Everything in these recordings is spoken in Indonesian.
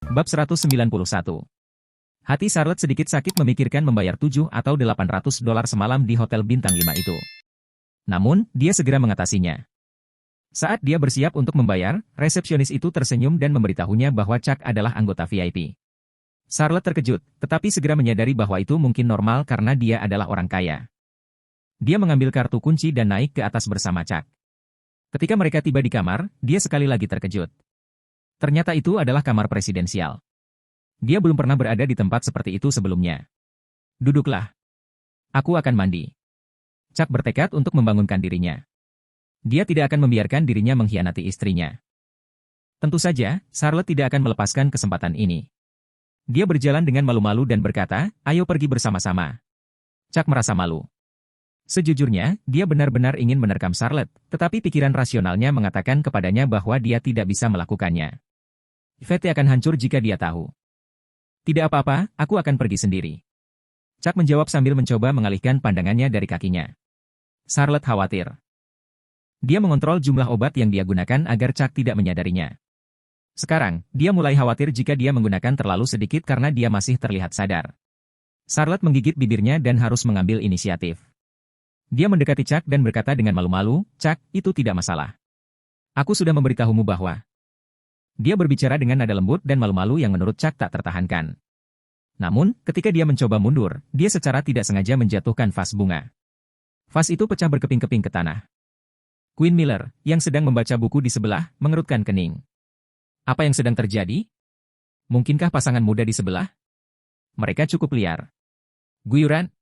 Bab 191. Hati Charlotte sedikit sakit memikirkan membayar 7 atau $800 semalam di hotel bintang 5 itu. Namun, dia segera mengatasinya. Saat dia bersiap untuk membayar, resepsionis itu tersenyum dan memberitahunya bahwa Chuck adalah anggota VIP. Charlotte terkejut, tetapi segera menyadari bahwa itu mungkin normal karena dia adalah orang kaya. Dia mengambil kartu kunci dan naik ke atas bersama Chuck. Ketika mereka tiba di kamar, dia sekali lagi terkejut. Ternyata itu adalah kamar presidensial. Dia belum pernah berada di tempat seperti itu sebelumnya. Duduklah. Aku akan mandi. Chuck bertekad untuk membangunkan dirinya. Dia tidak akan membiarkan dirinya mengkhianati istrinya. Tentu saja, Charlotte tidak akan melepaskan kesempatan ini. Dia berjalan dengan malu-malu dan berkata, "Ayo pergi bersama-sama." Chuck merasa malu. Sejujurnya, dia benar-benar ingin menerkam Charlotte, tetapi pikiran rasionalnya mengatakan kepadanya bahwa dia tidak bisa melakukannya. Fate akan hancur jika dia tahu. Tidak apa-apa, aku akan pergi sendiri. Chuck menjawab sambil mencoba mengalihkan pandangannya dari kakinya. Charlotte khawatir. Dia mengontrol jumlah obat yang dia gunakan agar Chuck tidak menyadarinya. Sekarang, dia mulai khawatir jika dia menggunakan terlalu sedikit karena dia masih terlihat sadar. Charlotte menggigit bibirnya dan harus mengambil inisiatif. Dia mendekati Chuck dan berkata dengan malu-malu, "Chuck, itu tidak masalah. Aku sudah memberitahumu bahwa..." Dia berbicara dengan nada lembut dan malu-malu yang menurut Chuck tak tertahankan. Namun, ketika dia mencoba mundur, dia secara tidak sengaja menjatuhkan vas bunga. Vas itu pecah berkeping-keping ke tanah. Queen Miller, yang sedang membaca buku di sebelah, mengerutkan kening. Apa yang sedang terjadi? Mungkinkah pasangan muda di sebelah? Mereka cukup liar. Guyuran?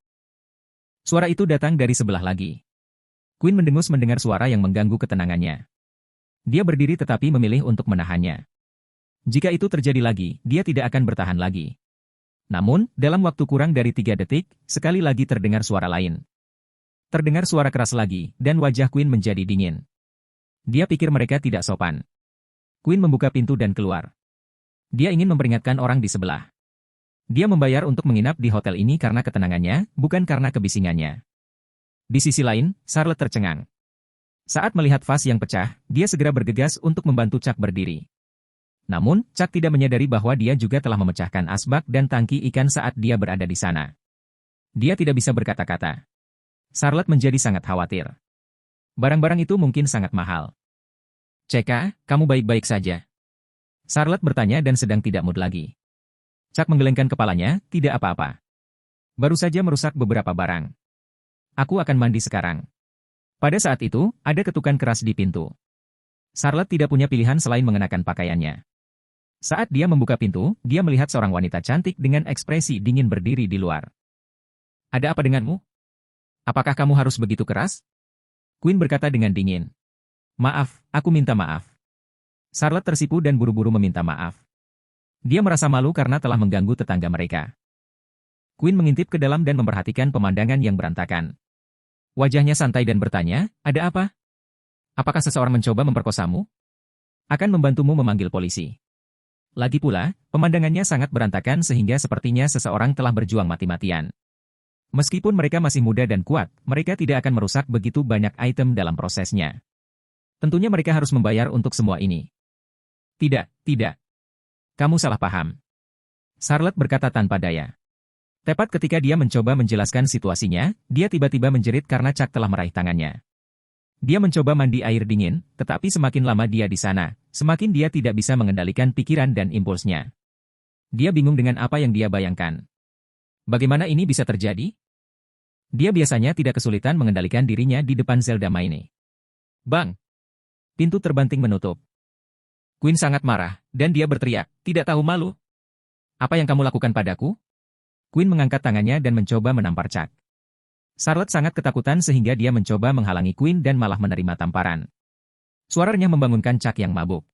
Suara itu datang dari sebelah lagi. Queen mendengus mendengar suara yang mengganggu ketenangannya. Dia berdiri tetapi memilih untuk menahannya. Jika itu terjadi lagi, dia tidak akan bertahan lagi. Namun, dalam waktu kurang dari 3 detik, sekali lagi terdengar suara lain. Terdengar suara keras lagi, dan wajah Queen menjadi dingin. Dia pikir mereka tidak sopan. Queen membuka pintu dan keluar. Dia ingin memperingatkan orang di sebelah. Dia membayar untuk menginap di hotel ini karena ketenangannya, bukan karena kebisingannya. Di sisi lain, Charlotte tercengang. Saat melihat vas yang pecah, dia segera bergegas untuk membantu Chuck berdiri. Namun, Chuck tidak menyadari bahwa dia juga telah memecahkan asbak dan tangki ikan saat dia berada di sana. Dia tidak bisa berkata-kata. Charlotte menjadi sangat khawatir. Barang-barang itu mungkin sangat mahal. "Ceka, kamu baik-baik saja?" Charlotte bertanya dan sedang tidak mood lagi. Chuck menggelengkan kepalanya, "Tidak apa-apa. Baru saja merusak beberapa barang. Aku akan mandi sekarang." Pada saat itu, ada ketukan keras di pintu. Charlotte tidak punya pilihan selain mengenakan pakaiannya. Saat dia membuka pintu, dia melihat seorang wanita cantik dengan ekspresi dingin berdiri di luar. "Ada apa denganmu? Apakah kamu harus begitu keras?" Queen berkata dengan dingin. "Maaf, aku minta maaf." Charlotte tersipu dan buru-buru meminta maaf. Dia merasa malu karena telah mengganggu tetangga mereka. Queen mengintip ke dalam dan memperhatikan pemandangan yang berantakan. Wajahnya santai dan bertanya, "Ada apa? Apakah seseorang mencoba memperkosamu? Akan membantumu memanggil polisi." Lagi pula, pemandangannya sangat berantakan sehingga sepertinya seseorang telah berjuang mati-matian. Meskipun mereka masih muda dan kuat, mereka tidak akan merusak begitu banyak item dalam prosesnya. Tentunya mereka harus membayar untuk semua ini. "Tidak, tidak. Kamu salah paham." Charlotte berkata tanpa daya. Tepat ketika dia mencoba menjelaskan situasinya, dia tiba-tiba menjerit karena Chuck telah meraih tangannya. Dia mencoba mandi air dingin, tetapi semakin lama dia di sana, semakin dia tidak bisa mengendalikan pikiran dan impulsnya. Dia bingung dengan apa yang dia bayangkan. Bagaimana ini bisa terjadi? Dia biasanya tidak kesulitan mengendalikan dirinya di depan Zelda Maine. Bang! Pintu terbanting menutup. Queen sangat marah, dan dia berteriak, "Tidak tahu malu? Apa yang kamu lakukan padaku?" Queen mengangkat tangannya dan mencoba menampar Chuck. Charlotte sangat ketakutan sehingga dia mencoba menghalangi Queen dan malah menerima tamparan. Suaranya membangunkan Chuck yang mabuk.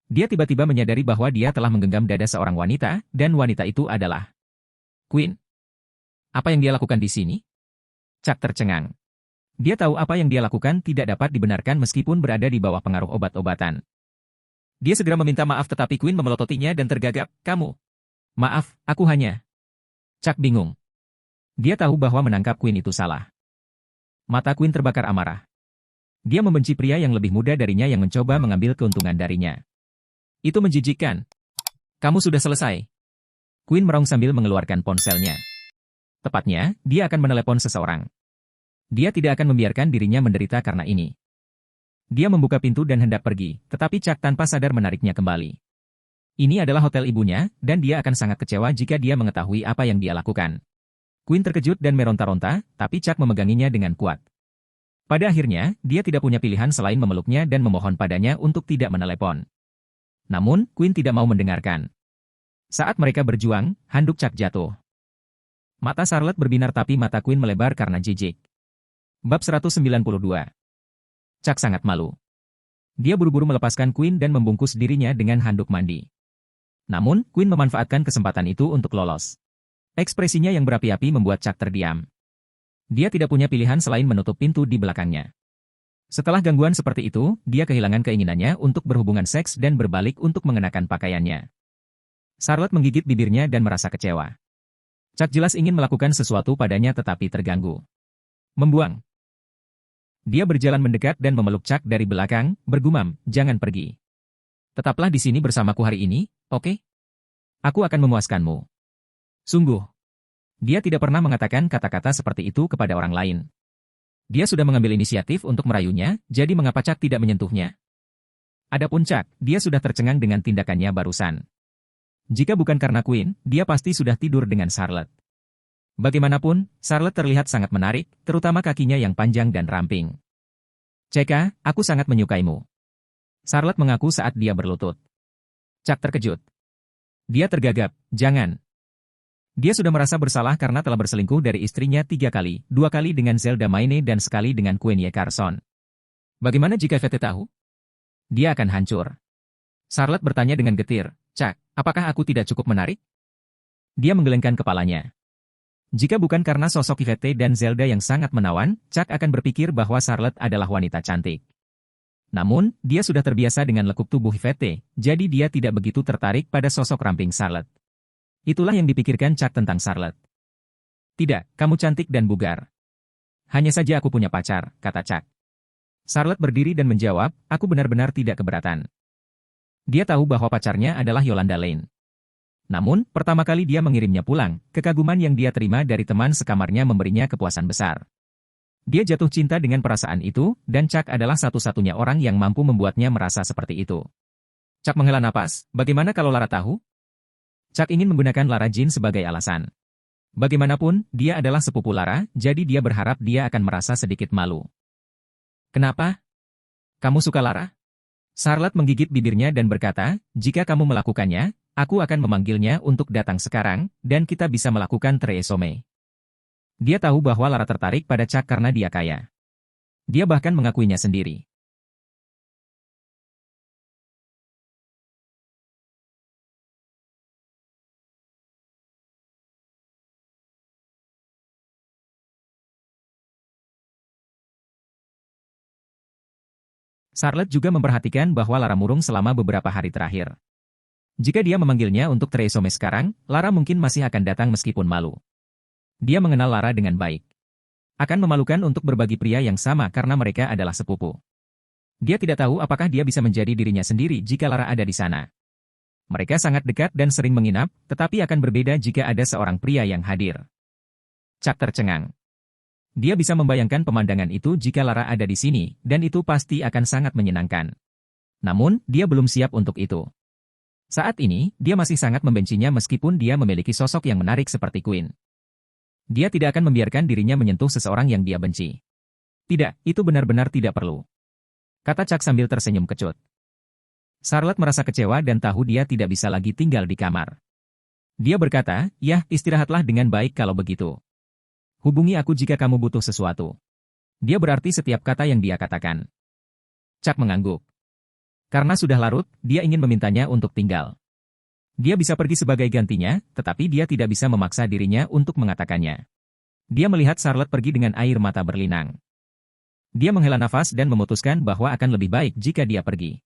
Dia tiba-tiba menyadari bahwa dia telah menggenggam dada seorang wanita, dan wanita itu adalah Queen. Apa yang dia lakukan di sini? Chuck tercengang. Dia tahu apa yang dia lakukan tidak dapat dibenarkan meskipun berada di bawah pengaruh obat-obatan. Dia segera meminta maaf tetapi Queen memelototinya dan tergagap, "Kamu." "Maaf, aku hanya..." Chuck bingung. Dia tahu bahwa menangkap Queen itu salah. Mata Queen terbakar amarah. Dia membenci pria yang lebih muda darinya yang mencoba mengambil keuntungan darinya. Itu menjijikkan. Kamu sudah selesai. Quinn meraung sambil mengeluarkan ponselnya. Tepatnya, dia akan menelepon seseorang. Dia tidak akan membiarkan dirinya menderita karena ini. Dia membuka pintu dan hendak pergi, tetapi Chuck tanpa sadar menariknya kembali. Ini adalah hotel ibunya, dan dia akan sangat kecewa jika dia mengetahui apa yang dia lakukan. Quinn terkejut dan meronta-ronta, tapi Chuck memeganginya dengan kuat. Pada akhirnya, dia tidak punya pilihan selain memeluknya dan memohon padanya untuk tidak menelepon. Namun, Quinn tidak mau mendengarkan. Saat mereka berjuang, handuk Chuck jatuh. Mata Charlotte berbinar tapi mata Quinn melebar karena jijik. Bab 192. Chuck sangat malu. Dia buru-buru melepaskan Quinn dan membungkus dirinya dengan handuk mandi. Namun, Quinn memanfaatkan kesempatan itu untuk lolos. Ekspresinya yang berapi-api membuat Chuck terdiam. Dia tidak punya pilihan selain menutup pintu di belakangnya. Setelah gangguan seperti itu, dia kehilangan keinginannya untuk berhubungan seks dan berbalik untuk mengenakan pakaiannya. Charlotte menggigit bibirnya dan merasa kecewa. Chuck jelas ingin melakukan sesuatu padanya tetapi terganggu. Membuang. Dia berjalan mendekat dan memeluk Chuck dari belakang, bergumam, "Jangan pergi. Tetaplah di sini bersamaku hari ini, oke? Aku akan memuaskanmu." Sungguh. Dia tidak pernah mengatakan kata-kata seperti itu kepada orang lain. Dia sudah mengambil inisiatif untuk merayunya, jadi mengapa Chuck tidak menyentuhnya? Adapun Chuck, dia sudah tercengang dengan tindakannya barusan. Jika bukan karena Quinn, dia pasti sudah tidur dengan Charlotte. Bagaimanapun, Charlotte terlihat sangat menarik, terutama kakinya yang panjang dan ramping. "Ceka, aku sangat menyukaimu." Charlotte mengaku saat dia berlutut. Chuck terkejut. Dia tergagap, "Jangan." Dia sudah merasa bersalah karena telah berselingkuh dari istrinya 3 kali, 2 kali dengan Zelda Maine dan sekali dengan Quinn Ye Carson. Bagaimana jika Vete tahu? Dia akan hancur. Charlotte bertanya dengan getir, "Chuck, apakah aku tidak cukup menarik?" Dia menggelengkan kepalanya. Jika bukan karena sosok Yvette dan Zelda yang sangat menawan, Chuck akan berpikir bahwa Charlotte adalah wanita cantik. Namun, dia sudah terbiasa dengan lekuk tubuh Yvette, jadi dia tidak begitu tertarik pada sosok ramping Charlotte. Itulah yang dipikirkan Chuck tentang Charlotte. "Tidak, kamu cantik dan bugar. Hanya saja aku punya pacar," kata Chuck. Charlotte berdiri dan menjawab, "Aku benar-benar tidak keberatan." Dia tahu bahwa pacarnya adalah Yolanda Lane. Namun, pertama kali dia mengirimnya pulang, kekaguman yang dia terima dari teman sekamarnya memberinya kepuasan besar. Dia jatuh cinta dengan perasaan itu, dan Chuck adalah satu-satunya orang yang mampu membuatnya merasa seperti itu. Chuck menghela napas, "Bagaimana kalau Lara tahu?" Chuck ingin menggunakan Lara Jean sebagai alasan. Bagaimanapun, dia adalah sepupu Lara, jadi dia berharap dia akan merasa sedikit malu. "Kenapa? Kamu suka Lara?" Charlotte menggigit bibirnya dan berkata, "Jika kamu melakukannya, aku akan memanggilnya untuk datang sekarang, dan kita bisa melakukan tresome." Dia tahu bahwa Lara tertarik pada Chuck karena dia kaya. Dia bahkan mengakuinya sendiri. Charlotte juga memperhatikan bahwa Lara murung selama beberapa hari terakhir. Jika dia memanggilnya untuk tresome sekarang, Lara mungkin masih akan datang meskipun malu. Dia mengenal Lara dengan baik. Akan memalukan untuk berbagi pria yang sama karena mereka adalah sepupu. Dia tidak tahu apakah dia bisa menjadi dirinya sendiri jika Lara ada di sana. Mereka sangat dekat dan sering menginap, tetapi akan berbeda jika ada seorang pria yang hadir. Chuck tercengang. Dia bisa membayangkan pemandangan itu jika Lara ada di sini, dan itu pasti akan sangat menyenangkan. Namun, dia belum siap untuk itu. Saat ini, dia masih sangat membencinya meskipun dia memiliki sosok yang menarik seperti Quinn. Dia tidak akan membiarkan dirinya menyentuh seseorang yang dia benci. "Tidak, itu benar-benar tidak perlu," kata Chuck sambil tersenyum kecut. Charlotte merasa kecewa dan tahu dia tidak bisa lagi tinggal di kamar. Dia berkata, "Yah, istirahatlah dengan baik kalau begitu. Hubungi aku jika kamu butuh sesuatu." Dia berarti setiap kata yang dia katakan. Chuck mengangguk. Karena sudah larut, dia ingin memintanya untuk tinggal. Dia bisa pergi sebagai gantinya, tetapi dia tidak bisa memaksa dirinya untuk mengatakannya. Dia melihat Charlotte pergi dengan air mata berlinang. Dia menghela nafas dan memutuskan bahwa akan lebih baik jika dia pergi.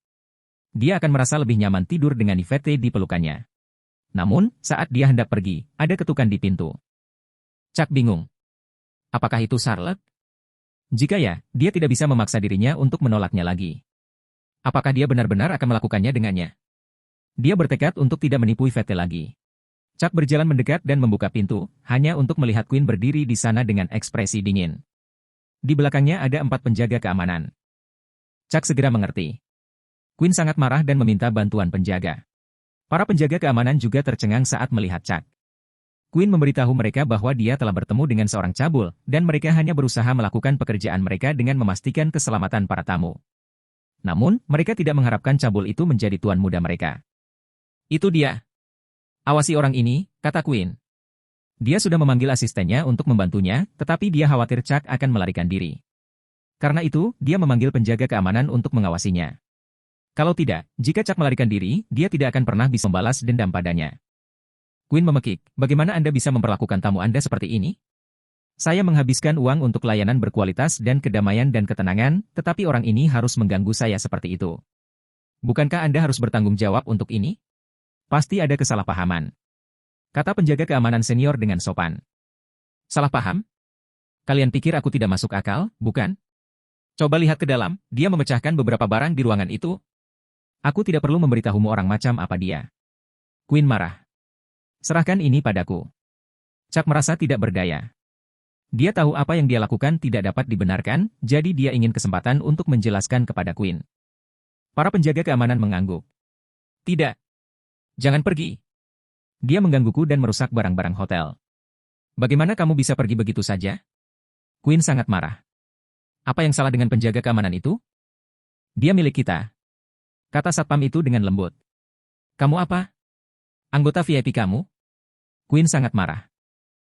Dia akan merasa lebih nyaman tidur dengan Yvette di pelukannya. Namun, saat dia hendak pergi, ada ketukan di pintu. Chuck bingung. Apakah itu Charlotte? Jika ya, dia tidak bisa memaksa dirinya untuk menolaknya lagi. Apakah dia benar-benar akan melakukannya dengannya? Dia bertekad untuk tidak menipu Yvette lagi. Chuck berjalan mendekat dan membuka pintu, hanya untuk melihat Quinn berdiri di sana dengan ekspresi dingin. Di belakangnya ada 4 penjaga keamanan. Chuck segera mengerti. Quinn sangat marah dan meminta bantuan penjaga. Para penjaga keamanan juga tercengang saat melihat Chuck. Quinn memberitahu mereka bahwa dia telah bertemu dengan seorang cabul, dan mereka hanya berusaha melakukan pekerjaan mereka dengan memastikan keselamatan para tamu. Namun, mereka tidak mengharapkan cabul itu menjadi tuan muda mereka. Itu dia. Awasi orang ini, kata Quinn. Dia sudah memanggil asistennya untuk membantunya, tetapi dia khawatir Chuck akan melarikan diri. Karena itu, dia memanggil penjaga keamanan untuk mengawasinya. Kalau tidak, jika Chuck melarikan diri, dia tidak akan pernah bisa membalas dendam padanya. Quinn memekik, bagaimana Anda bisa memperlakukan tamu Anda seperti ini? Saya menghabiskan uang untuk layanan berkualitas dan kedamaian dan ketenangan, tetapi orang ini harus mengganggu saya seperti itu. Bukankah Anda harus bertanggung jawab untuk ini? Pasti ada kesalahpahaman. Kata penjaga keamanan senior dengan sopan. Salah paham? Kalian pikir aku tidak masuk akal, bukan? Coba lihat ke dalam, dia memecahkan beberapa barang di ruangan itu. Aku tidak perlu memberitahumu orang macam apa dia. Quinn marah. Serahkan ini padaku. Chuck merasa tidak berdaya. Dia tahu apa yang dia lakukan tidak dapat dibenarkan, jadi dia ingin kesempatan untuk menjelaskan kepada Quinn. Para penjaga keamanan mengangguk. Tidak. Jangan pergi. Dia menggangguku dan merusak barang-barang hotel. Bagaimana kamu bisa pergi begitu saja? Quinn sangat marah. Apa yang salah dengan penjaga keamanan itu? Dia milik kita. Kata satpam itu dengan lembut. Kamu apa? Anggota VIP kamu? Quinn sangat marah.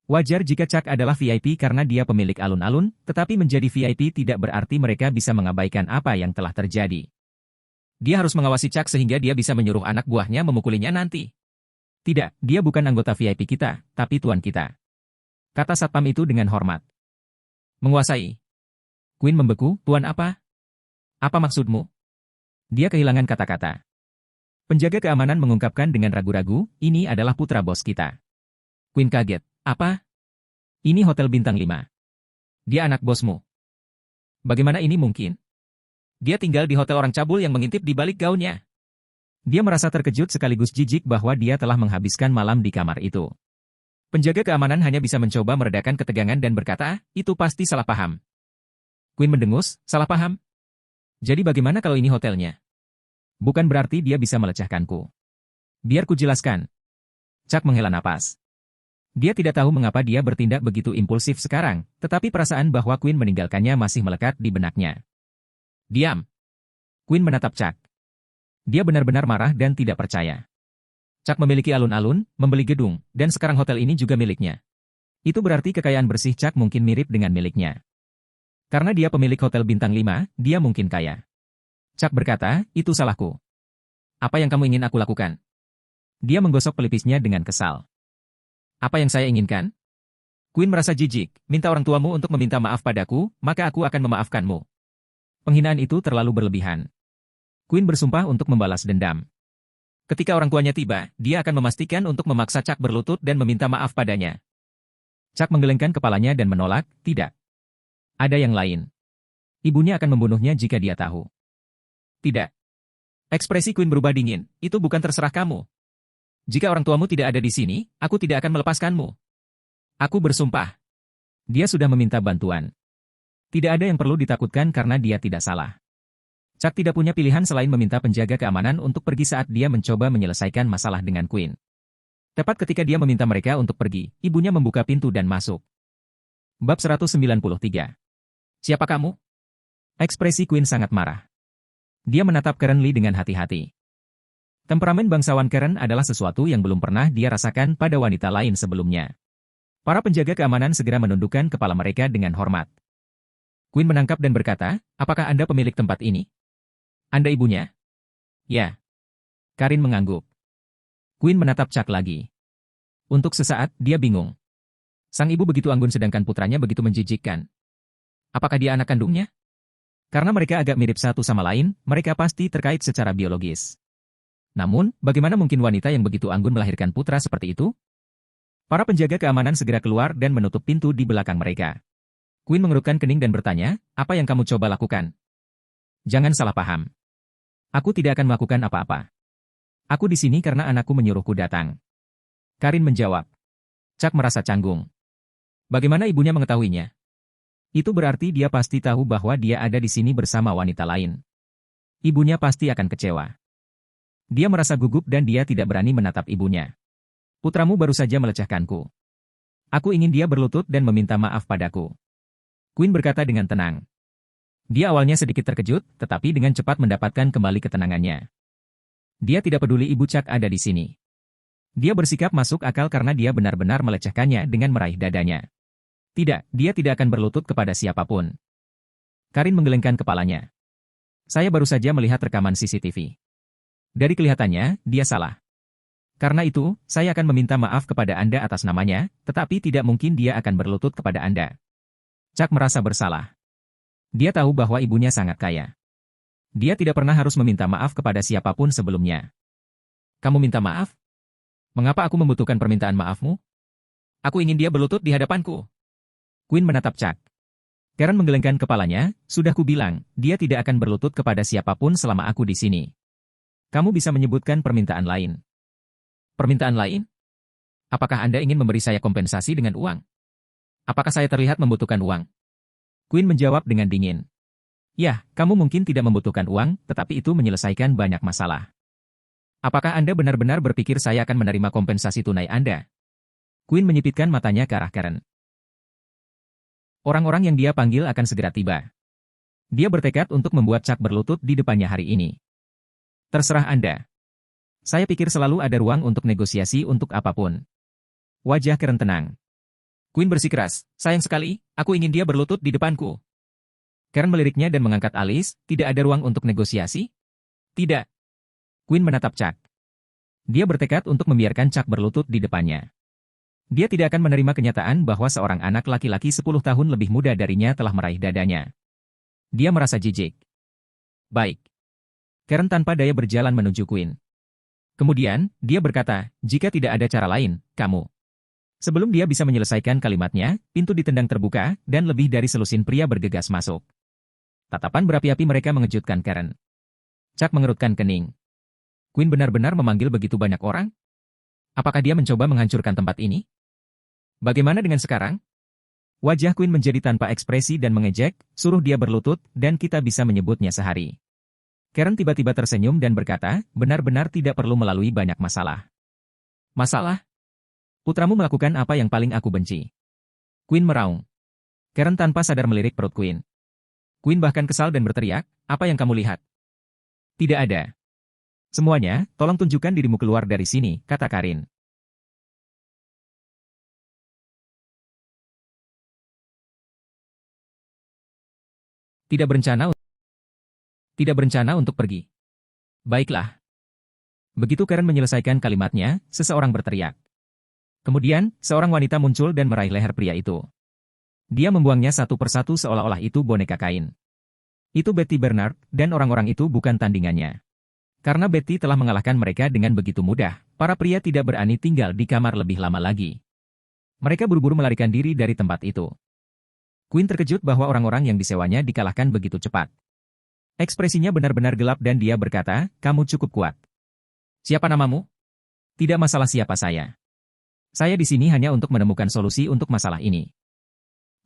Wajar jika Chuck adalah VIP karena dia pemilik alun-alun, tetapi menjadi VIP tidak berarti mereka bisa mengabaikan apa yang telah terjadi. Dia harus mengawasi Chuck sehingga dia bisa menyuruh anak buahnya memukulinya nanti. Tidak, dia bukan anggota VIP kita, tapi tuan kita. Kata satpam itu dengan hormat. Menguasai. Quinn membeku, tuan apa? Apa maksudmu? Dia kehilangan kata-kata. Penjaga keamanan mengungkapkan dengan ragu-ragu, ini adalah putra bos kita. Quinn kaget, apa? Ini hotel bintang 5. Dia anak bosmu. Bagaimana ini mungkin? Dia tinggal di hotel orang cabul yang mengintip di balik gaunnya. Dia merasa terkejut sekaligus jijik bahwa dia telah menghabiskan malam di kamar itu. Penjaga keamanan hanya bisa mencoba meredakan ketegangan dan berkata, itu pasti salah paham. Quinn mendengus, salah paham? Jadi bagaimana kalau ini hotelnya? Bukan berarti dia bisa melecehkanku. Biar ku jelaskan. Chuck menghela napas. Dia tidak tahu mengapa dia bertindak begitu impulsif sekarang, tetapi perasaan bahwa Quinn meninggalkannya masih melekat di benaknya. Diam. Quinn menatap Chuck. Dia benar-benar marah dan tidak percaya. Chuck memiliki alun-alun, membeli gedung, dan sekarang hotel ini juga miliknya. Itu berarti kekayaan bersih Chuck mungkin mirip dengan miliknya. Karena dia pemilik hotel bintang 5, dia mungkin kaya. Chuck berkata, itu salahku. Apa yang kamu ingin aku lakukan? Dia menggosok pelipisnya dengan kesal. Apa yang saya inginkan? Quinn merasa jijik, minta orang tuamu untuk meminta maaf padaku, maka aku akan memaafkanmu. Penghinaan itu terlalu berlebihan. Quinn bersumpah untuk membalas dendam. Ketika orang tuanya tiba, dia akan memastikan untuk memaksa Chuck berlutut dan meminta maaf padanya. Chuck menggelengkan kepalanya dan menolak, tidak. Ada yang lain. Ibunya akan membunuhnya jika dia tahu. Tidak. Ekspresi Quinn berubah dingin, itu bukan terserah kamu. Jika orang tuamu tidak ada di sini, aku tidak akan melepaskanmu. Aku bersumpah. Dia sudah meminta bantuan. Tidak ada yang perlu ditakutkan karena dia tidak salah. Chuck tidak punya pilihan selain meminta penjaga keamanan untuk pergi saat dia mencoba menyelesaikan masalah dengan Quinn. Tepat ketika dia meminta mereka untuk pergi, ibunya membuka pintu dan masuk. Bab 193. Siapa kamu? Ekspresi Quinn sangat marah. Dia menatap Karen Lee dengan hati-hati. Temperamen bangsawan Karen adalah sesuatu yang belum pernah dia rasakan pada wanita lain sebelumnya. Para penjaga keamanan segera menundukkan kepala mereka dengan hormat. Quinn menangkap dan berkata, apakah Anda pemilik tempat ini? Anda ibunya? Ya. Karin mengangguk. Quinn menatap Chuck lagi. Untuk sesaat, dia bingung. Sang ibu begitu anggun sedangkan putranya begitu menjijikkan. Apakah dia anak kandungnya? Karena mereka agak mirip satu sama lain, mereka pasti terkait secara biologis. Namun, bagaimana mungkin wanita yang begitu anggun melahirkan putra seperti itu? Para penjaga keamanan segera keluar dan menutup pintu di belakang mereka. Quinn mengerutkan kening dan bertanya, apa yang kamu coba lakukan? Jangan salah paham. Aku tidak akan melakukan apa-apa. Aku di sini karena anakku menyuruhku datang. Karin menjawab. Chuck merasa canggung. Bagaimana ibunya mengetahuinya? Itu berarti dia pasti tahu bahwa dia ada di sini bersama wanita lain. Ibunya pasti akan kecewa. Dia merasa gugup dan dia tidak berani menatap ibunya. Putramu baru saja melecehkanku. Aku ingin dia berlutut dan meminta maaf padaku. Quinn berkata dengan tenang. Dia awalnya sedikit terkejut, tetapi dengan cepat mendapatkan kembali ketenangannya. Dia tidak peduli ibu Chuck ada di sini. Dia bersikap masuk akal karena dia benar-benar melecehkannya dengan meraih dadanya. Tidak, dia tidak akan berlutut kepada siapapun. Karin menggelengkan kepalanya. Saya baru saja melihat rekaman CCTV. Dari kelihatannya, dia salah. Karena itu, saya akan meminta maaf kepada Anda atas namanya, tetapi tidak mungkin dia akan berlutut kepada Anda. Chuck merasa bersalah. Dia tahu bahwa ibunya sangat kaya. Dia tidak pernah harus meminta maaf kepada siapapun sebelumnya. Kamu minta maaf? Mengapa aku membutuhkan permintaan maafmu? Aku ingin dia berlutut di hadapanku. Quinn menatap Chuck. Karen menggelengkan kepalanya, sudah kubilang, dia tidak akan berlutut kepada siapapun selama aku di sini. Kamu bisa menyebutkan permintaan lain. Permintaan lain? Apakah Anda ingin memberi saya kompensasi dengan uang? Apakah saya terlihat membutuhkan uang? Quinn menjawab dengan dingin. Ya, kamu mungkin tidak membutuhkan uang, tetapi itu menyelesaikan banyak masalah. Apakah Anda benar-benar berpikir saya akan menerima kompensasi tunai Anda? Quinn menyipitkan matanya ke arah Karen. Orang-orang yang dia panggil akan segera tiba. Dia bertekad untuk membuat Chuck berlutut di depannya hari ini. Terserah Anda. Saya pikir selalu ada ruang untuk negosiasi untuk apapun. Wajah Karen tenang. Quinn bersikeras, sayang sekali, aku ingin dia berlutut di depanku. Karen meliriknya dan mengangkat alis, tidak ada ruang untuk negosiasi? Tidak. Quinn menatap Chuck. Dia bertekad untuk membiarkan Chuck berlutut di depannya. Dia tidak akan menerima kenyataan bahwa seorang anak laki-laki 10 tahun lebih muda darinya telah meraih dadanya. Dia merasa jijik. Baik. Karen tanpa daya berjalan menuju Quinn. Kemudian, dia berkata, jika tidak ada cara lain, kamu. Sebelum dia bisa menyelesaikan kalimatnya, pintu ditendang terbuka, dan lebih dari selusin pria bergegas masuk. Tatapan berapi-api mereka mengejutkan Karen. Chuck mengerutkan kening. Quinn benar-benar memanggil begitu banyak orang? Apakah dia mencoba menghancurkan tempat ini? Bagaimana dengan sekarang? Wajah Quinn menjadi tanpa ekspresi dan mengejek, suruh dia berlutut, dan kita bisa menyebutnya sehari. Karen tiba-tiba tersenyum dan berkata, benar-benar tidak perlu melalui banyak masalah. Masalah? Putramu melakukan apa yang paling aku benci. Quinn meraung. Karen tanpa sadar melirik perut Quinn. Quinn bahkan kesal dan berteriak, apa yang kamu lihat? Tidak ada. Semuanya, tolong tunjukkan dirimu keluar dari sini, kata Karin. Tidak berencana untuk pergi. Baiklah. Begitu Karen menyelesaikan kalimatnya, seseorang berteriak. Kemudian, seorang wanita muncul dan meraih leher pria itu. Dia membuangnya satu persatu seolah-olah itu boneka kain. Itu Betty Bernard, dan orang-orang itu bukan tandingannya. Karena Betty telah mengalahkan mereka dengan begitu mudah, para pria tidak berani tinggal di kamar lebih lama lagi. Mereka buru-buru melarikan diri dari tempat itu. Quinn terkejut bahwa orang-orang yang disewanya dikalahkan begitu cepat. Ekspresinya benar-benar gelap dan dia berkata, kamu cukup kuat. Siapa namamu? Tidak masalah siapa saya. Saya di sini hanya untuk menemukan solusi untuk masalah ini.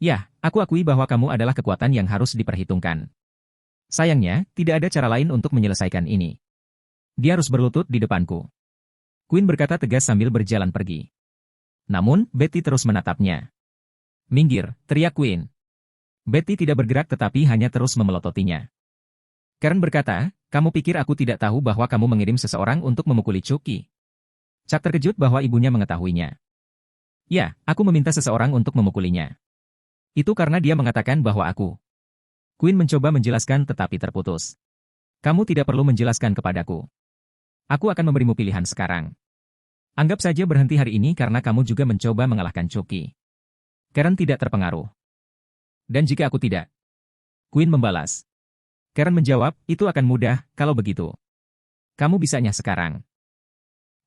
Ya, aku akui bahwa kamu adalah kekuatan yang harus diperhitungkan. Sayangnya, tidak ada cara lain untuk menyelesaikan ini. Dia harus berlutut di depanku. Quinn berkata tegas sambil berjalan pergi. Namun, Betty terus menatapnya. Minggir, teriak Quinn. Betty tidak bergerak tetapi hanya terus memelototinya. Karen berkata, kamu pikir aku tidak tahu bahwa kamu mengirim seseorang untuk memukuli Chucky? Chuck terkejut bahwa ibunya mengetahuinya. Ya, aku meminta seseorang untuk memukulinya. Itu karena dia mengatakan bahwa aku. Quinn mencoba menjelaskan tetapi terputus. Kamu tidak perlu menjelaskan kepadaku. Aku akan memberimu pilihan sekarang. Anggap saja berhenti hari ini karena kamu juga mencoba mengalahkan Chucky. Karen tidak terpengaruh. Dan jika aku tidak? Quinn membalas. Karen menjawab, itu akan mudah, kalau begitu. Kamu bisanya sekarang.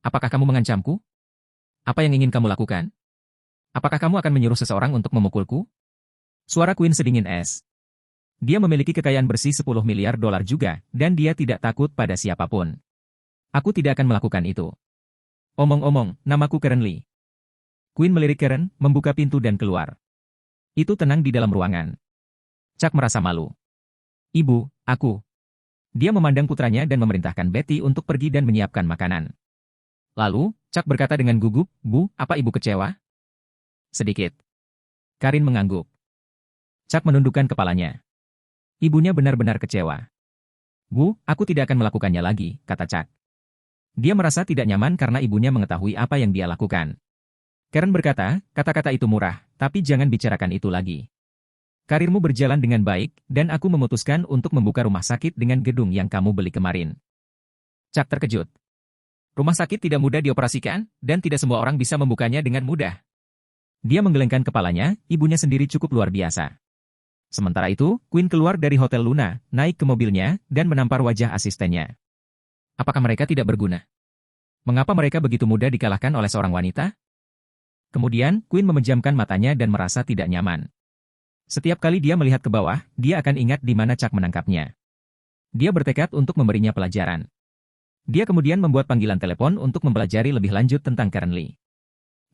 Apakah kamu mengancamku? Apa yang ingin kamu lakukan? Apakah kamu akan menyuruh seseorang untuk memukulku? Suara Quinn sedingin es. Dia memiliki kekayaan bersih $10 miliar juga, dan dia tidak takut pada siapapun. Aku tidak akan melakukan itu. Omong-omong, namaku Karen Lee. Quinn melirik Karen, membuka pintu dan keluar. Itu tenang di dalam ruangan. Chuck merasa malu. Ibu, aku. Dia memandang putranya dan memerintahkan Betty untuk pergi dan menyiapkan makanan. Lalu, Chuck berkata dengan gugup, Bu, apa ibu kecewa? Sedikit. Karin mengangguk. Chuck menundukkan kepalanya. Ibunya benar-benar kecewa. Bu, aku tidak akan melakukannya lagi, kata Chuck. Dia merasa tidak nyaman karena ibunya mengetahui apa yang dia lakukan. Karen berkata, kata-kata itu murah, tapi jangan bicarakan itu lagi. Karirmu berjalan dengan baik, dan aku memutuskan untuk membuka rumah sakit dengan gedung yang kamu beli kemarin. Chuck terkejut. Rumah sakit tidak mudah dioperasikan, dan tidak semua orang bisa membukanya dengan mudah. Dia menggelengkan kepalanya, ibunya sendiri cukup luar biasa. Sementara itu, Quinn keluar dari Hotel Luna, naik ke mobilnya, dan menampar wajah asistennya. Apakah mereka tidak berguna? Mengapa mereka begitu mudah dikalahkan oleh seorang wanita? Kemudian, Quinn memejamkan matanya dan merasa tidak nyaman. Setiap kali dia melihat ke bawah, dia akan ingat di mana Chuck menangkapnya. Dia bertekad untuk memberinya pelajaran. Dia kemudian membuat panggilan telepon untuk mempelajari lebih lanjut tentang Karen Lee.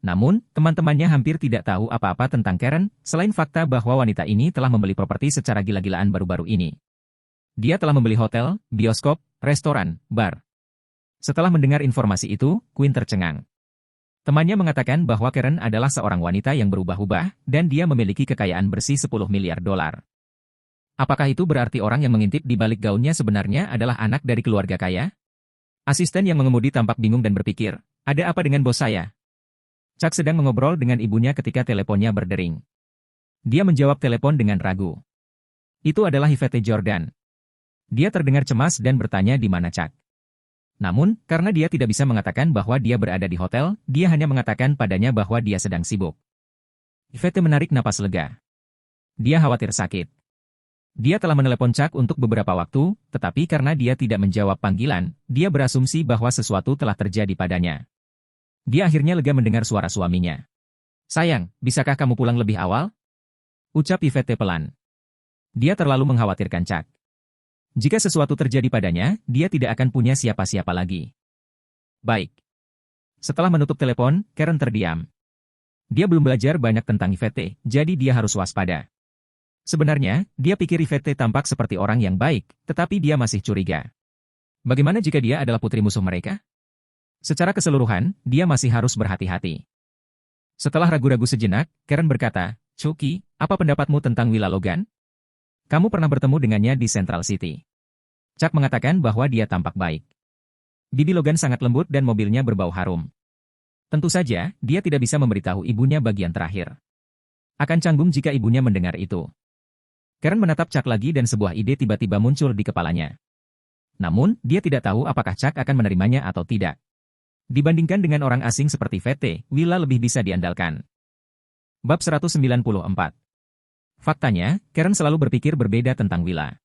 Namun, teman-temannya hampir tidak tahu apa-apa tentang Karen, selain fakta bahwa wanita ini telah membeli properti secara gila-gilaan baru-baru ini. Dia telah membeli hotel, bioskop, restoran, bar. Setelah mendengar informasi itu, Quinn tercengang. Temannya mengatakan bahwa Karen adalah seorang wanita yang berubah-ubah, dan dia memiliki kekayaan bersih 10 miliar dolar. Apakah itu berarti orang yang mengintip di balik gaunnya sebenarnya adalah anak dari keluarga kaya? Asisten yang mengemudi tampak bingung dan berpikir, ada apa dengan bos saya? Chuck sedang mengobrol dengan ibunya ketika teleponnya berdering. Dia menjawab telepon dengan ragu. Itu adalah Yvette Jordan. Dia terdengar cemas dan bertanya di mana Chuck. Namun, karena dia tidak bisa mengatakan bahwa dia berada di hotel, dia hanya mengatakan padanya bahwa dia sedang sibuk. Yvette menarik napas lega. Dia khawatir sakit. Dia telah menelepon Chuck untuk beberapa waktu, tetapi karena dia tidak menjawab panggilan, dia berasumsi bahwa sesuatu telah terjadi padanya. Dia akhirnya lega mendengar suara suaminya. Sayang, bisakah kamu pulang lebih awal? Ucap Yvette pelan. Dia terlalu mengkhawatirkan Chuck. Jika sesuatu terjadi padanya, dia tidak akan punya siapa-siapa lagi. Baik. Setelah menutup telepon, Karen terdiam. Dia belum belajar banyak tentang Yvette, jadi dia harus waspada. Sebenarnya, dia pikir Yvette tampak seperti orang yang baik, tetapi dia masih curiga. Bagaimana jika dia adalah putri musuh mereka? Secara keseluruhan, dia masih harus berhati-hati. Setelah ragu-ragu sejenak, Karen berkata, Chucky, apa pendapatmu tentang Willa Logan? Kamu pernah bertemu dengannya di Central City. Chuck mengatakan bahwa dia tampak baik. Bibi Logan sangat lembut dan mobilnya berbau harum. Tentu saja, dia tidak bisa memberitahu ibunya bagian terakhir. Akan canggung jika ibunya mendengar itu. Karen menatap Chuck lagi dan sebuah ide tiba-tiba muncul di kepalanya. Namun, dia tidak tahu apakah Chuck akan menerimanya atau tidak. Dibandingkan dengan orang asing seperti Yvette, Willa lebih bisa diandalkan. Bab 194. Faktanya, Karen selalu berpikir berbeda tentang Willa.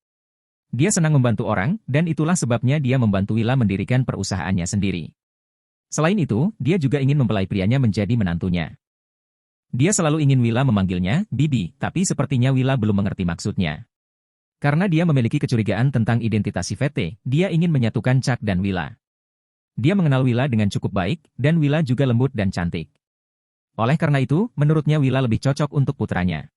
Dia senang membantu orang, dan itulah sebabnya dia membantu Willa mendirikan perusahaannya sendiri. Selain itu, dia juga ingin mempelai prianya menjadi menantunya. Dia selalu ingin Willa memanggilnya Bibi, tapi sepertinya Willa belum mengerti maksudnya. Karena dia memiliki kecurigaan tentang identitas Yvette, dia ingin menyatukan Chuck dan Willa. Dia mengenal Willa dengan cukup baik, dan Willa juga lembut dan cantik. Oleh karena itu, menurutnya Willa lebih cocok untuk putranya.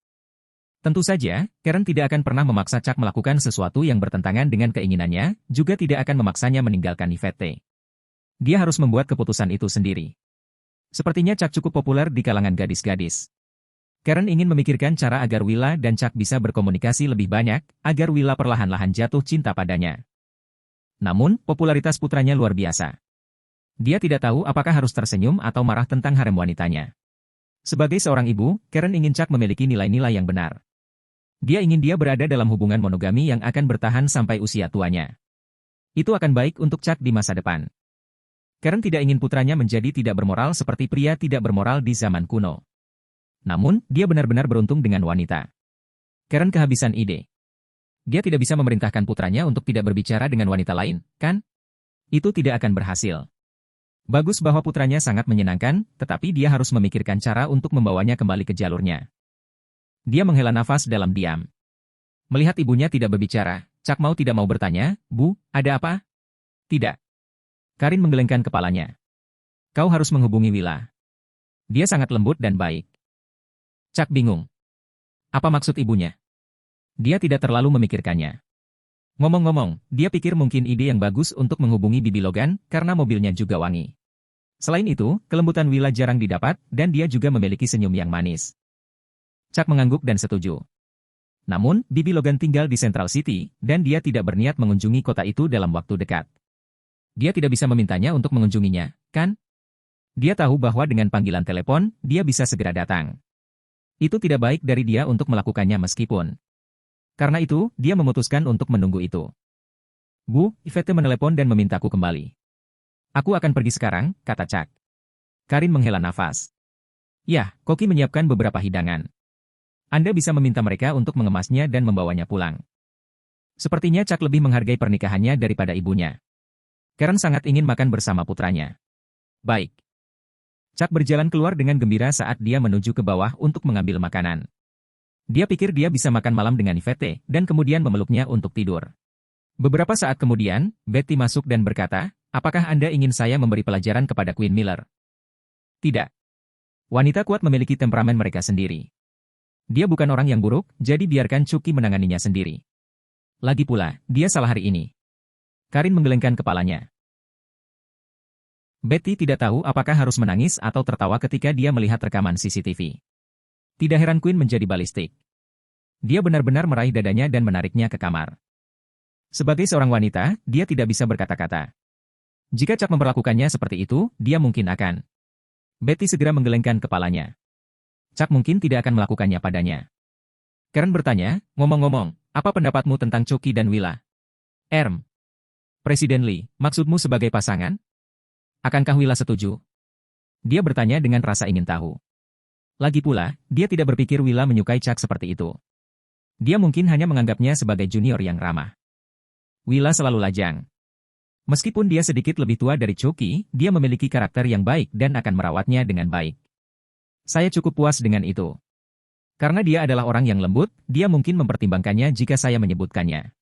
Tentu saja, Karen tidak akan pernah memaksa Chuck melakukan sesuatu yang bertentangan dengan keinginannya, juga tidak akan memaksanya meninggalkan Yvette. Dia harus membuat keputusan itu sendiri. Sepertinya Chuck cukup populer di kalangan gadis-gadis. Karen ingin memikirkan cara agar Willa dan Chuck bisa berkomunikasi lebih banyak, agar Willa perlahan-lahan jatuh cinta padanya. Namun, popularitas putranya luar biasa. Dia tidak tahu apakah harus tersenyum atau marah tentang harem wanitanya. Sebagai seorang ibu, Karen ingin Chuck memiliki nilai-nilai yang benar. Dia ingin dia berada dalam hubungan monogami yang akan bertahan sampai usia tuanya. Itu akan baik untuk Chuck di masa depan. Karen tidak ingin putranya menjadi tidak bermoral seperti pria tidak bermoral di zaman kuno. Namun, dia benar-benar beruntung dengan wanita. Karen kehabisan ide. Dia tidak bisa memerintahkan putranya untuk tidak berbicara dengan wanita lain, kan? Itu tidak akan berhasil. Bagus bahwa putranya sangat menyenangkan, tetapi dia harus memikirkan cara untuk membawanya kembali ke jalurnya. Dia menghela nafas dalam diam. Melihat ibunya tidak berbicara, Chuck mau tidak mau bertanya, Bu, ada apa? Tidak. Karin menggelengkan kepalanya. Kau harus menghubungi Willa. Dia sangat lembut dan baik. Chuck bingung. Apa maksud ibunya? Dia tidak terlalu memikirkannya. Ngomong-ngomong, dia pikir mungkin ide yang bagus untuk menghubungi Bibi Logan karena mobilnya juga wangi. Selain itu, kelembutan Willa jarang didapat dan dia juga memiliki senyum yang manis. Chuck mengangguk dan setuju. Namun, Bibi Logan tinggal di Central City dan dia tidak berniat mengunjungi kota itu dalam waktu dekat. Dia tidak bisa memintanya untuk mengunjunginya, kan? Dia tahu bahwa dengan panggilan telepon, dia bisa segera datang. Itu tidak baik dari dia untuk melakukannya meskipun. Karena itu, dia memutuskan untuk menunggu itu. Bu, Yvette menelepon dan memintaku kembali. Aku akan pergi sekarang, kata Chuck. Karin menghela nafas. Ya, Koki menyiapkan beberapa hidangan. Anda bisa meminta mereka untuk mengemasnya dan membawanya pulang. Sepertinya Chuck lebih menghargai pernikahannya daripada ibunya. Karen sangat ingin makan bersama putranya. Baik. Chuck berjalan keluar dengan gembira saat dia menuju ke bawah untuk mengambil makanan. Dia pikir dia bisa makan malam dengan Yvette dan kemudian memeluknya untuk tidur. Beberapa saat kemudian, Betty masuk dan berkata, apakah Anda ingin saya memberi pelajaran kepada Queen Miller? Tidak. Wanita kuat memiliki temperamen mereka sendiri. Dia bukan orang yang buruk, jadi biarkan Chucky menanganinya sendiri. Lagi pula, dia salah hari ini. Karin menggelengkan kepalanya. Betty tidak tahu apakah harus menangis atau tertawa ketika dia melihat rekaman CCTV. Tidak heran Queen menjadi balistik. Dia benar-benar meraih dadanya dan menariknya ke kamar. Sebagai seorang wanita, dia tidak bisa berkata-kata. Jika Chuck memperlakukannya seperti itu, dia mungkin akan. Betty segera menggelengkan kepalanya. Chuck mungkin tidak akan melakukannya padanya. Karen bertanya, ngomong-ngomong, apa pendapatmu tentang Chucky dan Willa? Presiden Lee, maksudmu sebagai pasangan? Akankah Willa setuju? Dia bertanya dengan rasa ingin tahu. Lagi pula, dia tidak berpikir Willa menyukai Chuck seperti itu. Dia mungkin hanya menganggapnya sebagai junior yang ramah. Willa selalu lajang. Meskipun dia sedikit lebih tua dari Chucky, dia memiliki karakter yang baik dan akan merawatnya dengan baik. Saya cukup puas dengan itu. Karena dia adalah orang yang lembut, dia mungkin mempertimbangkannya jika saya menyebutkannya.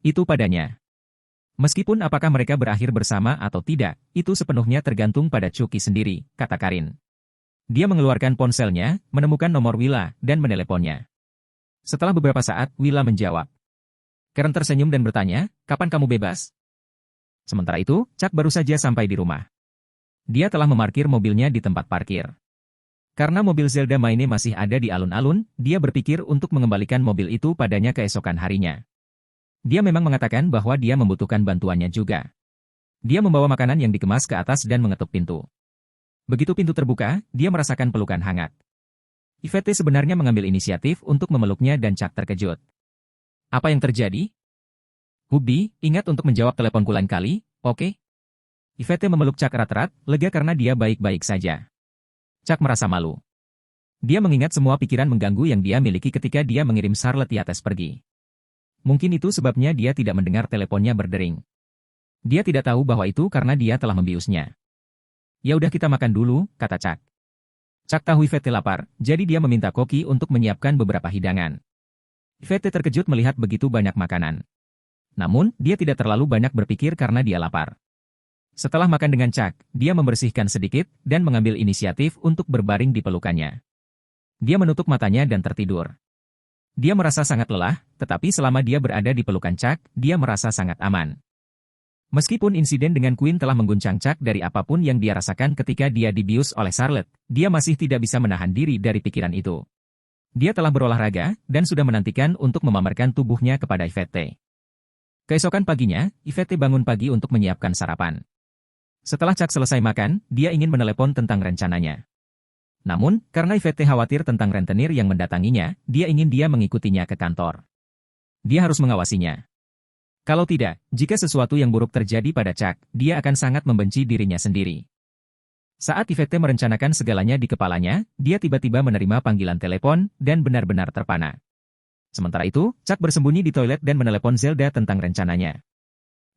Itu padanya. Meskipun apakah mereka berakhir bersama atau tidak, itu sepenuhnya tergantung pada Chucky sendiri, kata Karin. Dia mengeluarkan ponselnya, menemukan nomor Willa, dan meneleponnya. Setelah beberapa saat, Willa menjawab. Karen tersenyum dan bertanya, kapan kamu bebas? Sementara itu, Chuck baru saja sampai di rumah. Dia telah memarkir mobilnya di tempat parkir. Karena mobil Zelda Maine masih ada di alun-alun, dia berpikir untuk mengembalikan mobil itu padanya keesokan harinya. Dia memang mengatakan bahwa dia membutuhkan bantuannya juga. Dia membawa makanan yang dikemas ke atas dan mengetuk pintu. Begitu pintu terbuka, dia merasakan pelukan hangat. Yvette sebenarnya mengambil inisiatif untuk memeluknya dan Chuck terkejut. Apa yang terjadi? Hubby, ingat untuk menjawab teleponku lain kali, oke? Yvette memeluk Chuck erat-erat, lega karena dia baik-baik saja. Chuck merasa malu. Dia mengingat semua pikiran mengganggu yang dia miliki ketika dia mengirim Charlotte Yates pergi. Mungkin itu sebabnya dia tidak mendengar teleponnya berdering. Dia tidak tahu bahwa itu karena dia telah membiusnya. Ya udah kita makan dulu, kata Chuck. Chuck tahu Yvette lapar, jadi dia meminta Koki untuk menyiapkan beberapa hidangan. Yvette terkejut melihat begitu banyak makanan. Namun, dia tidak terlalu banyak berpikir karena dia lapar. Setelah makan dengan Chuck, dia membersihkan sedikit dan mengambil inisiatif untuk berbaring di pelukannya. Dia menutup matanya dan tertidur. Dia merasa sangat lelah, tetapi selama dia berada di pelukan Chuck, dia merasa sangat aman. Meskipun insiden dengan Queen telah mengguncang Chuck dari apapun yang dia rasakan ketika dia dibius oleh Charlotte, dia masih tidak bisa menahan diri dari pikiran itu. Dia telah berolahraga, dan sudah menantikan untuk memamerkan tubuhnya kepada Yvette. Keesokan paginya, Yvette bangun pagi untuk menyiapkan sarapan. Setelah Chuck selesai makan, dia ingin menelepon tentang rencananya. Namun, karena Yvette khawatir tentang rentenir yang mendatanginya, dia ingin dia mengikutinya ke kantor. Dia harus mengawasinya. Kalau tidak, jika sesuatu yang buruk terjadi pada Chuck, dia akan sangat membenci dirinya sendiri. Saat Yvette merencanakan segalanya di kepalanya, dia tiba-tiba menerima panggilan telepon dan benar-benar terpana. Sementara itu, Chuck bersembunyi di toilet dan menelepon Zelda tentang rencananya.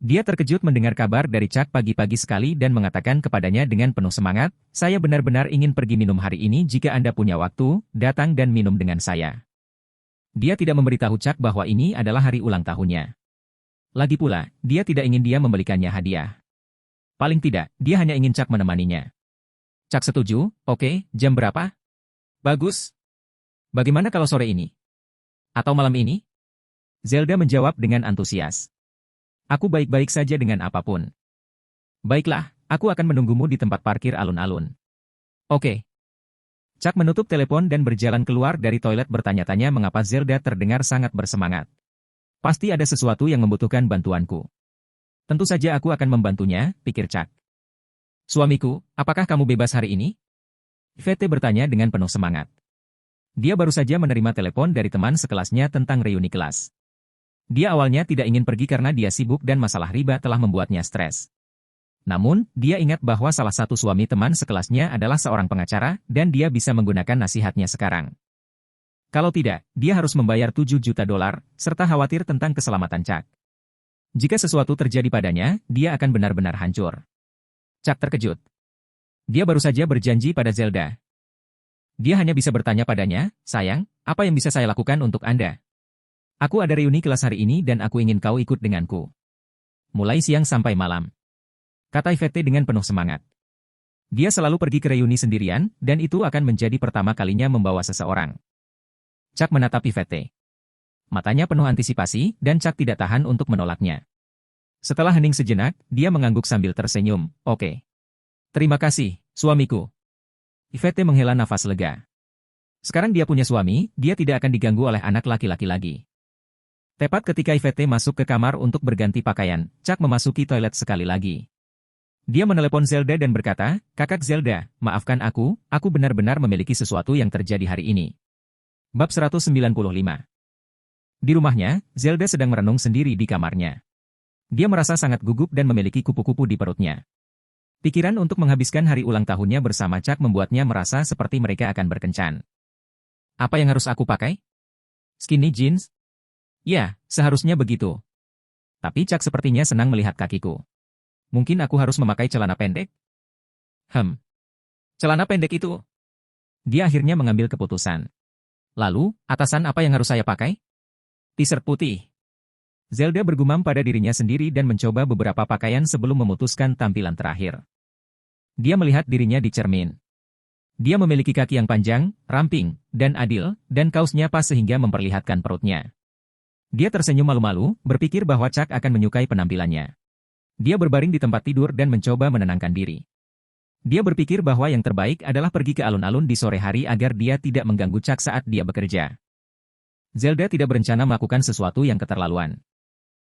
Dia terkejut mendengar kabar dari Chuck pagi-pagi sekali dan mengatakan kepadanya dengan penuh semangat, saya benar-benar ingin pergi minum hari ini jika Anda punya waktu, datang dan minum dengan saya. Dia tidak memberitahu Chuck bahwa ini adalah hari ulang tahunnya. Lagi pula, dia tidak ingin dia membelikannya hadiah. Paling tidak, dia hanya ingin Chuck menemaninya. Chuck setuju, oke, jam berapa? Bagus. Bagaimana kalau sore ini? Atau malam ini? Zelda menjawab dengan antusias. Aku baik-baik saja dengan apapun. Baiklah, aku akan menunggumu di tempat parkir alun-alun. Oke. Chuck menutup telepon dan berjalan keluar dari toilet bertanya-tanya mengapa Zelda terdengar sangat bersemangat. Pasti ada sesuatu yang membutuhkan bantuanku. Tentu saja aku akan membantunya, pikir Chuck. Suamiku, apakah kamu bebas hari ini? VT bertanya dengan penuh semangat. Dia baru saja menerima telepon dari teman sekelasnya tentang reuni kelas. Dia awalnya tidak ingin pergi karena dia sibuk dan masalah riba telah membuatnya stres. Namun, dia ingat bahwa salah satu suami teman sekelasnya adalah seorang pengacara dan dia bisa menggunakan nasihatnya sekarang. Kalau tidak, dia harus membayar $7 juta, serta khawatir tentang keselamatan Chuck. Jika sesuatu terjadi padanya, dia akan benar-benar hancur. Chuck terkejut. Dia baru saja berjanji pada Zelda. Dia hanya bisa bertanya padanya, sayang, apa yang bisa saya lakukan untuk Anda? Aku ada reuni kelas hari ini dan aku ingin kau ikut denganku. Mulai siang sampai malam. Kata Ivete dengan penuh semangat. Dia selalu pergi ke reuni sendirian, dan itu akan menjadi pertama kalinya membawa seseorang. Chuck menatap Ivete. Matanya penuh antisipasi, dan Chuck tidak tahan untuk menolaknya. Setelah hening sejenak, dia mengangguk sambil tersenyum, oke. Terima kasih, suamiku. Ivete menghela nafas lega. Sekarang dia punya suami, dia tidak akan diganggu oleh anak laki-laki lagi. Tepat ketika Ivete masuk ke kamar untuk berganti pakaian, Chuck memasuki toilet sekali lagi. Dia menelepon Zelda dan berkata, Kakak Zelda, maafkan aku benar-benar memiliki sesuatu yang terjadi hari ini. Bab 195. Di rumahnya, Zelda sedang merenung sendiri di kamarnya. Dia merasa sangat gugup dan memiliki kupu-kupu di perutnya. Pikiran untuk menghabiskan hari ulang tahunnya bersama Chuck membuatnya merasa seperti mereka akan berkencan. Apa yang harus aku pakai? Skinny jeans? Ya, seharusnya begitu. Tapi Chuck sepertinya senang melihat kakiku. Mungkin aku harus memakai celana pendek? Celana pendek itu? Dia akhirnya mengambil keputusan. Lalu, atasan apa yang harus saya pakai? T-shirt putih. Zelda bergumam pada dirinya sendiri dan mencoba beberapa pakaian sebelum memutuskan tampilan terakhir. Dia melihat dirinya di cermin. Dia memiliki kaki yang panjang, ramping, dan adil, dan kaosnya pas sehingga memperlihatkan perutnya. Dia tersenyum malu-malu, berpikir bahwa Chuck akan menyukai penampilannya. Dia berbaring di tempat tidur dan mencoba menenangkan diri. Dia berpikir bahwa yang terbaik adalah pergi ke alun-alun di sore hari agar dia tidak mengganggu Chuck saat dia bekerja. Zelda tidak berencana melakukan sesuatu yang keterlaluan.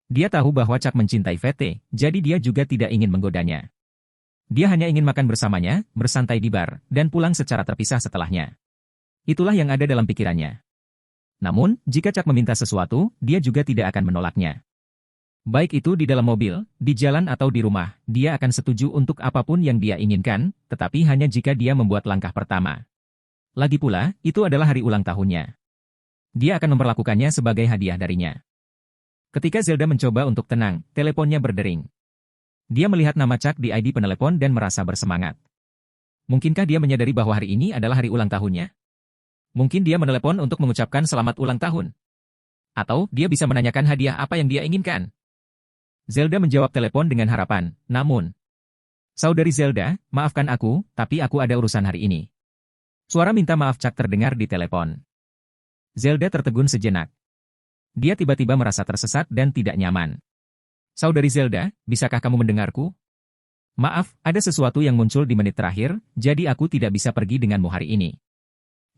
Dia tahu bahwa Chuck mencintai Vete, jadi dia juga tidak ingin menggodanya. Dia hanya ingin makan bersamanya, bersantai di bar, dan pulang secara terpisah setelahnya. Itulah yang ada dalam pikirannya. Namun, jika Chuck meminta sesuatu, dia juga tidak akan menolaknya. Baik itu di dalam mobil, di jalan atau di rumah, dia akan setuju untuk apapun yang dia inginkan, tetapi hanya jika dia membuat langkah pertama. Lagi pula, itu adalah hari ulang tahunnya. Dia akan memperlakukannya sebagai hadiah darinya. Ketika Zelda mencoba untuk tenang, teleponnya berdering. Dia melihat nama Chuck di ID penelepon dan merasa bersemangat. Mungkinkah dia menyadari bahwa hari ini adalah hari ulang tahunnya? Mungkin dia menelepon untuk mengucapkan selamat ulang tahun. Atau dia bisa menanyakan hadiah apa yang dia inginkan. Zelda menjawab telepon dengan harapan, namun, Saudari Zelda, maafkan aku, tapi aku ada urusan hari ini. Suara minta maaf Chuck terdengar di telepon. Zelda tertegun sejenak. Dia tiba-tiba merasa tersesat dan tidak nyaman. Saudari Zelda, bisakah kamu mendengarku? Maaf, ada sesuatu yang muncul di menit terakhir, jadi aku tidak bisa pergi denganmu hari ini.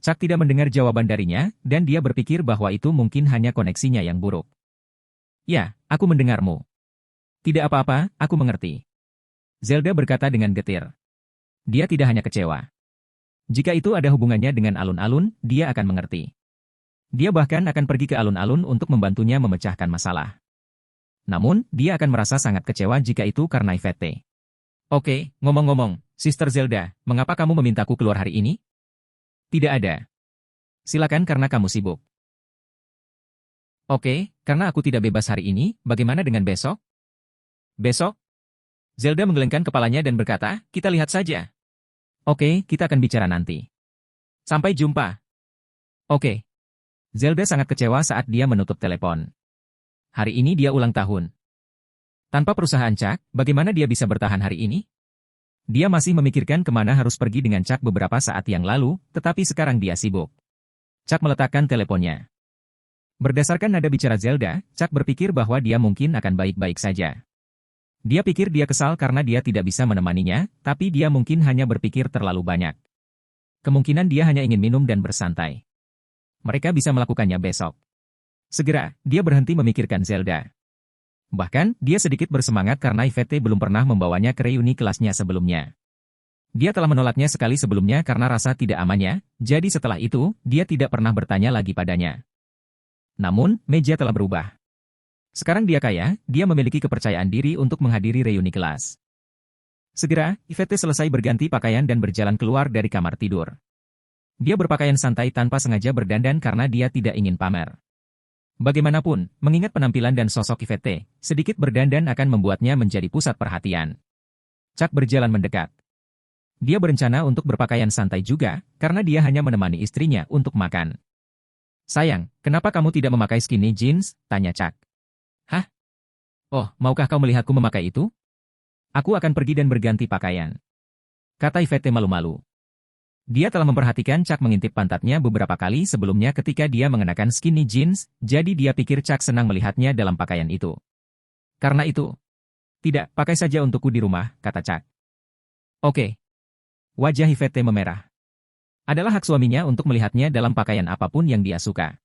Chuck tidak mendengar jawaban darinya, dan dia berpikir bahwa itu mungkin hanya koneksinya yang buruk. Ya, aku mendengarmu. Tidak apa-apa, aku mengerti. Zelda berkata dengan getir. Dia tidak hanya kecewa. Jika itu ada hubungannya dengan alun-alun, dia akan mengerti. Dia bahkan akan pergi ke alun-alun untuk membantunya memecahkan masalah. Namun, dia akan merasa sangat kecewa jika itu karena Ivete. Oke, ngomong-ngomong, Sister Zelda, mengapa kamu memintaku keluar hari ini? Tidak ada. Silakan karena kamu sibuk. Oke, karena aku tidak bebas hari ini, bagaimana dengan besok? Besok? Zelda menggelengkan kepalanya dan berkata, kita lihat saja. Oke, kita akan bicara nanti. Sampai jumpa. Oke. Zelda sangat kecewa saat dia menutup telepon. Hari ini dia ulang tahun. Tanpa perusahaan Chuck, bagaimana dia bisa bertahan hari ini? Dia masih memikirkan kemana harus pergi dengan Chuck beberapa saat yang lalu, tetapi sekarang dia sibuk. Chuck meletakkan teleponnya. Berdasarkan nada bicara Zelda, Chuck berpikir bahwa dia mungkin akan baik-baik saja. Dia pikir dia kesal karena dia tidak bisa menemaninya, tapi dia mungkin hanya berpikir terlalu banyak. Kemungkinan dia hanya ingin minum dan bersantai. Mereka bisa melakukannya besok. Segera, dia berhenti memikirkan Zelda. Bahkan, dia sedikit bersemangat karena Yvette belum pernah membawanya ke reuni kelasnya sebelumnya. Dia telah menolaknya sekali sebelumnya karena rasa tidak amannya, jadi setelah itu, dia tidak pernah bertanya lagi padanya. Namun, meja telah berubah. Sekarang dia kaya, dia memiliki kepercayaan diri untuk menghadiri reuni kelas. Segera, Yvette selesai berganti pakaian dan berjalan keluar dari kamar tidur. Dia berpakaian santai tanpa sengaja berdandan karena dia tidak ingin pamer. Bagaimanapun, mengingat penampilan dan sosok Yvette, sedikit berdandan akan membuatnya menjadi pusat perhatian. Chuck berjalan mendekat. Dia berencana untuk berpakaian santai juga, karena dia hanya menemani istrinya untuk makan. "Sayang, kenapa kamu tidak memakai skinny jeans?" tanya Chuck. "Hah? Oh, maukah kau melihatku memakai itu? Aku akan pergi dan berganti pakaian," kata Yvette malu-malu. Dia telah memperhatikan Chuck mengintip pantatnya beberapa kali sebelumnya ketika dia mengenakan skinny jeans, jadi dia pikir Chuck senang melihatnya dalam pakaian itu. Karena itu, "Tidak, pakai saja untukku di rumah," kata Chuck. "Oke." Wajah Yvette memerah. Adalah hak suaminya untuk melihatnya dalam pakaian apapun yang dia suka.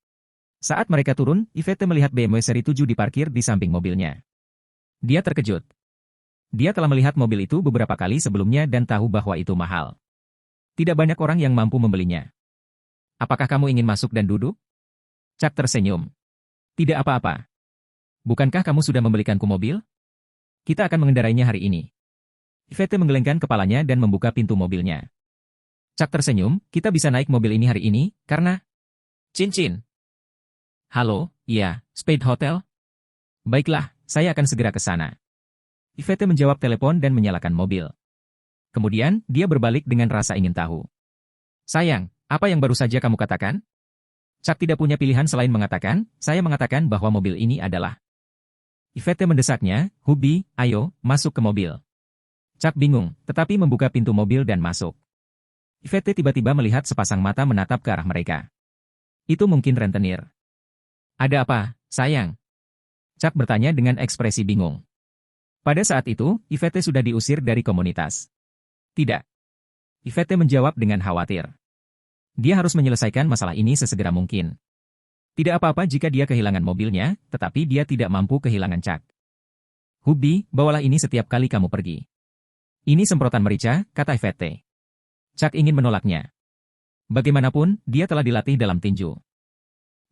Saat mereka turun, Yvette melihat BMW seri 7 diparkir di samping mobilnya. Dia terkejut. Dia telah melihat mobil itu beberapa kali sebelumnya dan tahu bahwa itu mahal. Tidak banyak orang yang mampu membelinya. "Apakah kamu ingin masuk dan duduk?" Chuck tersenyum. "Tidak apa-apa. Bukankah kamu sudah membelikanku mobil? Kita akan mengendarainya hari ini." Yvette menggelengkan kepalanya dan membuka pintu mobilnya. Chuck tersenyum, "Kita bisa naik mobil ini hari ini, karena..." Cincin. "Halo, iya, Spade Hotel?" "Baiklah, saya akan segera ke sana." Yvette menjawab telepon dan menyalakan mobil. Kemudian, dia berbalik dengan rasa ingin tahu. "Sayang, apa yang baru saja kamu katakan?" Chuck tidak punya pilihan selain mengatakan, "Saya mengatakan bahwa mobil ini adalah..." Yvette mendesaknya, "Hubby, ayo, masuk ke mobil." Chuck bingung, tetapi membuka pintu mobil dan masuk. Yvette tiba-tiba melihat sepasang mata menatap ke arah mereka. Itu mungkin rentenir. "Ada apa, sayang?" Chuck bertanya dengan ekspresi bingung. Pada saat itu, Yvette sudah diusir dari komunitas. "Tidak." Yvette menjawab dengan khawatir. Dia harus menyelesaikan masalah ini sesegera mungkin. Tidak apa-apa jika dia kehilangan mobilnya, tetapi dia tidak mampu kehilangan Chuck. "Hubby, bawalah ini setiap kali kamu pergi." "Ini semprotan merica," kata Yvette. Chuck ingin menolaknya. Bagaimanapun, dia telah dilatih dalam tinju.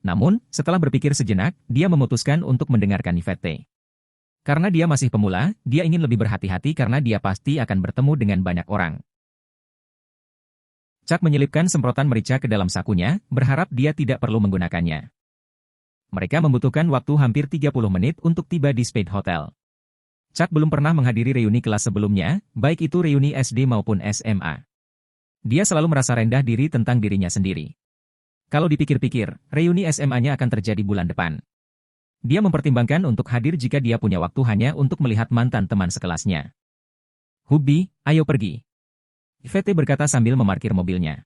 Namun, setelah berpikir sejenak, dia memutuskan untuk mendengarkan Yvette. Karena dia masih pemula, dia ingin lebih berhati-hati karena dia pasti akan bertemu dengan banyak orang. Chuck menyelipkan semprotan merica ke dalam sakunya, berharap dia tidak perlu menggunakannya. Mereka membutuhkan waktu hampir 30 menit untuk tiba di Spade Hotel. Chuck belum pernah menghadiri reuni kelas sebelumnya, baik itu reuni SD maupun SMA. Dia selalu merasa rendah diri tentang dirinya sendiri. Kalau dipikir-pikir, reuni SMA-nya akan terjadi bulan depan. Dia mempertimbangkan untuk hadir jika dia punya waktu hanya untuk melihat mantan teman sekelasnya. "Hubby, ayo pergi," Yvette berkata sambil memarkir mobilnya.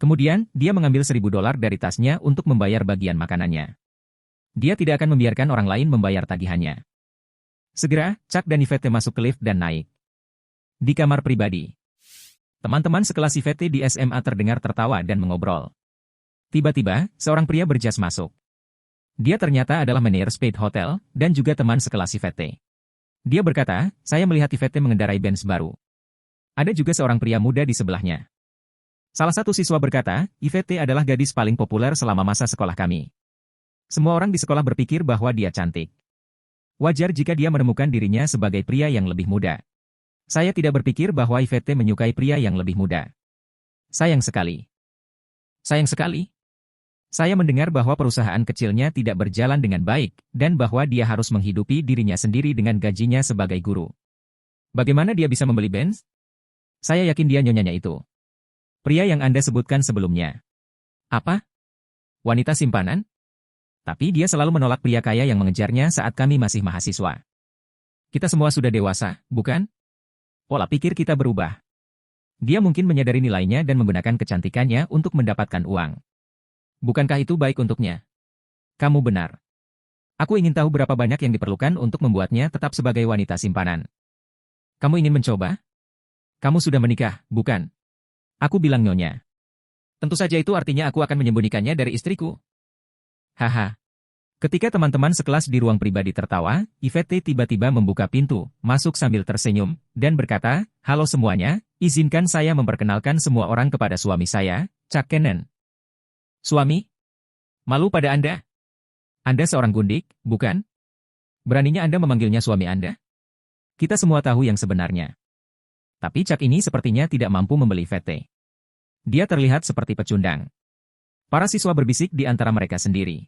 Kemudian, dia mengambil $1.000 dari tasnya untuk membayar bagian makanannya. Dia tidak akan membiarkan orang lain membayar tagihannya. Segera, Chuck dan Yvette masuk ke lift dan naik. Di kamar pribadi, teman-teman sekelas Yvette di SMA terdengar tertawa dan mengobrol. Tiba-tiba, seorang pria berjas masuk. Dia ternyata adalah manajer Spade Hotel, dan juga teman sekelas Yvette. Dia berkata, "Saya melihat Yvette mengendarai Benz baru." Ada juga seorang pria muda di sebelahnya. Salah satu siswa berkata, "Yvette adalah gadis paling populer selama masa sekolah kami. Semua orang di sekolah berpikir bahwa dia cantik. Wajar jika dia menemukan dirinya sebagai pria yang lebih muda. Saya tidak berpikir bahwa Yvette menyukai pria yang lebih muda. Sayang sekali." "Sayang sekali?" "Saya mendengar bahwa perusahaan kecilnya tidak berjalan dengan baik, dan bahwa dia harus menghidupi dirinya sendiri dengan gajinya sebagai guru. Bagaimana dia bisa membeli Benz? Saya yakin dia nyonyanya itu. Pria yang Anda sebutkan sebelumnya." "Apa? Wanita simpanan? Tapi dia selalu menolak pria kaya yang mengejarnya saat kami masih mahasiswa." Kita semua sudah dewasa, bukan? Pola pikir kita berubah. Dia mungkin menyadari nilainya dan menggunakan kecantikannya untuk mendapatkan uang. Bukankah itu baik untuknya? Kamu benar. Aku ingin tahu berapa banyak yang diperlukan untuk membuatnya tetap sebagai wanita simpanan. Kamu ingin mencoba? Kamu sudah menikah, bukan? Aku bilang nyonya. Tentu saja itu artinya aku akan menyembunyikannya dari istriku. Haha. Ketika teman-teman sekelas di ruang pribadi tertawa, Yvette tiba-tiba membuka pintu, masuk sambil tersenyum, dan berkata, "Halo semuanya, izinkan saya memperkenalkan semua orang kepada suami saya, Chuck Cannon." Suami? Malu pada Anda? Anda seorang gundik, bukan? Beraninya Anda memanggilnya suami Anda? Kita semua tahu yang sebenarnya. Tapi Chuck ini sepertinya tidak mampu membeli Yvette. Dia terlihat seperti pecundang. Para siswa berbisik di antara mereka sendiri.